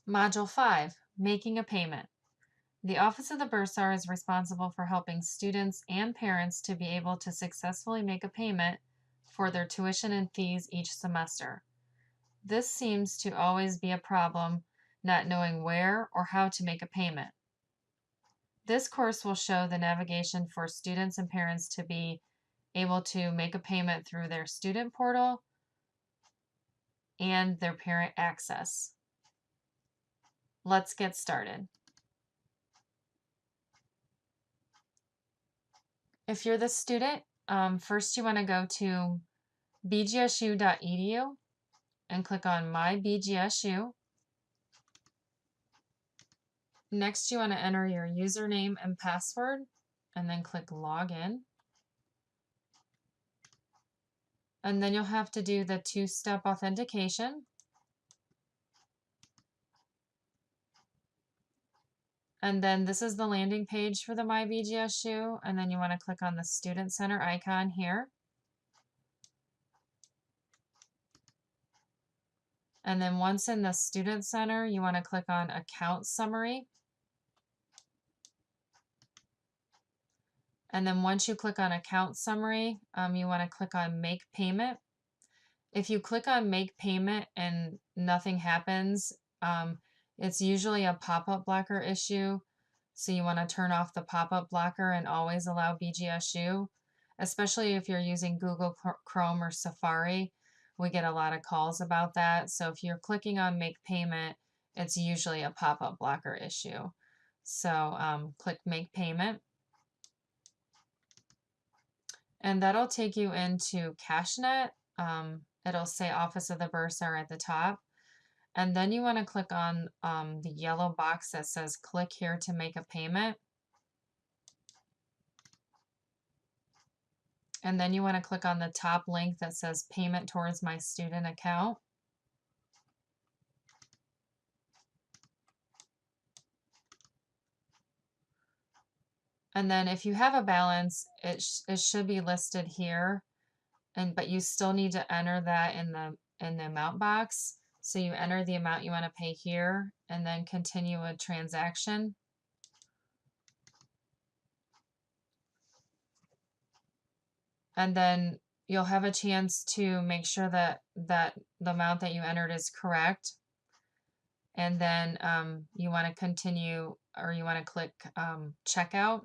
Module 5, Making a Payment. The Office of the Bursar is responsible for helping students and parents to be able to successfully make a payment for their tuition and fees each semester. This seems to always be a problem, not knowing where or how to make a payment. This course will show the navigation for students and parents to be able to make a payment through their student portal and their parent access. Let's get started. If you're the student, first you want to go to bgsu.edu and click on My BGSU. Next, you want to enter your username and password and then click Login. And then you'll have to do the two-step authentication. And then this is the landing page for the My BGSU, and then you want to click on the Student Center icon here. And then once in the Student Center, you want to click on Account Summary. And then once you click on Account Summary, you want to click on Make Payment. If you click on Make Payment and nothing happens, it's usually a pop-up blocker issue. So you want to turn off the pop-up blocker and always allow BGSU, especially if you're using Google Chrome or Safari. We get a lot of calls about that. So if you're clicking on Make Payment, it's usually a pop-up blocker issue. So click Make Payment. And that'll take you into CashNet. It'll say Office of the Bursar at the top. And then you want to click on the yellow box that says click here to make a payment. And then you want to click on the top link that says payment towards my student account. And then if you have a balance, it should be listed here, but you still need to enter that in the amount box. So you enter the amount you want to pay here and then continue a transaction. And then you'll have a chance to make sure that the amount that you entered is correct. And then you want to continue, or you want to click checkout.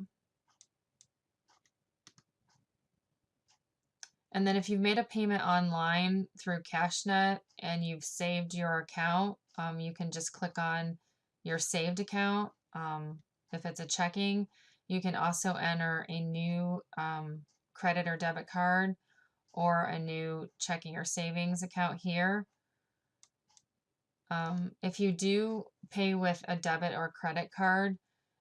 And then if you've made a payment online through CashNet and you've saved your account, you can just click on your saved account. If it's a checking, you can also enter a new credit or debit card or a new checking or savings account here. If you do pay with a debit or credit card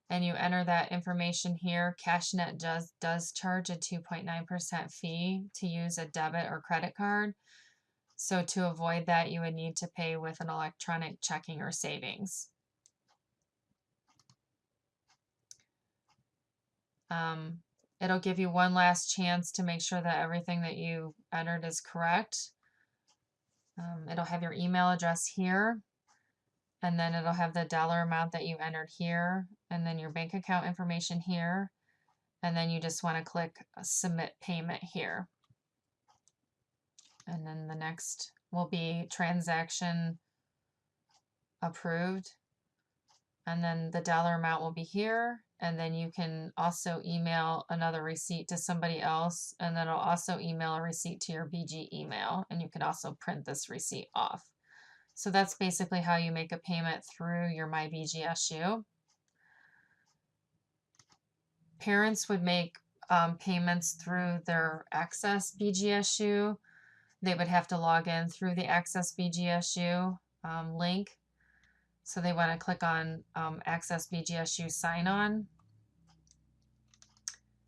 and you enter that information here, CashNet does charge a 2.9% fee to use a debit or credit card. So to avoid that, you would need to pay with an electronic checking or savings. It'll give you one last chance to make sure that everything that you entered is correct. It'll have your email address here, and then it'll have the dollar amount that you entered here, and then your bank account information here, and then you just want to click Submit Payment here. And then the next will be Transaction Approved, and then the dollar amount will be here, and then you can also email another receipt to somebody else, and then it'll also email a receipt to your BG email, and you can also print this receipt off. So that's basically how you make a payment through your My BGSU. Parents would make payments through their Access BGSU. They would have to log in through the Access BGSU link. So they want to click on Access BGSU Sign On.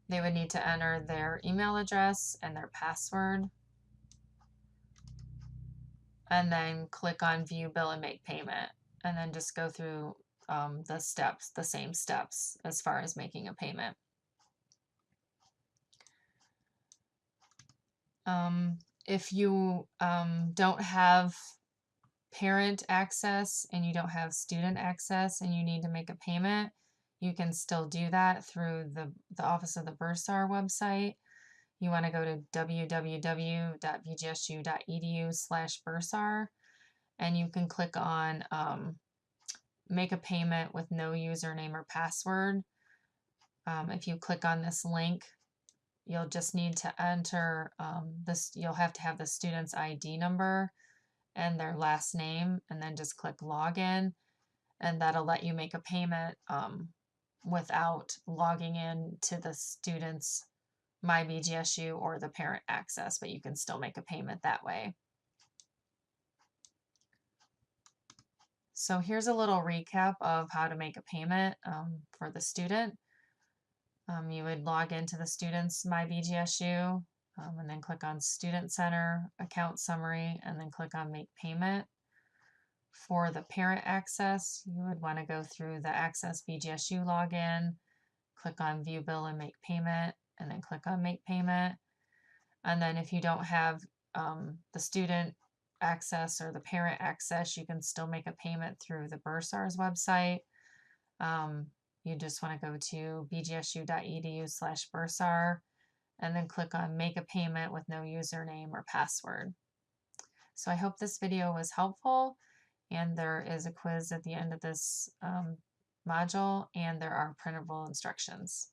They would need to enter their email address and their password. And then click on View Bill and Make Payment. And then just go through the steps, the same steps as far as making a payment. If you don't have parent access and you don't have student access and you need to make a payment, you can still do that through the Office of the Bursar website. You want to go to www.vgsu.edu/bursar and you can click on make a payment with no username or password. If you click on this link, you'll just need to enter this, you'll have to have the student's ID number and their last name, and then just click login, and that'll let you make a payment without logging in to the student's MyBGSU or the parent access, but you can still make a payment that way. So here's a little recap of how to make a payment for the student. You would log into the student's MyBGSU and then click on Student Center, Account Summary, and then click on Make Payment. For the parent access, you would want to go through the Access BGSU login, click on View Bill and Make Payment, and then click on Make Payment. And then if you don't have the student access or the parent access, you can still make a payment through the Bursar's website. You just want to go to bgsu.edu/bursar and then click on Make a Payment with no username or password. So I hope this video was helpful, and there is a quiz at the end of this module, and there are printable instructions.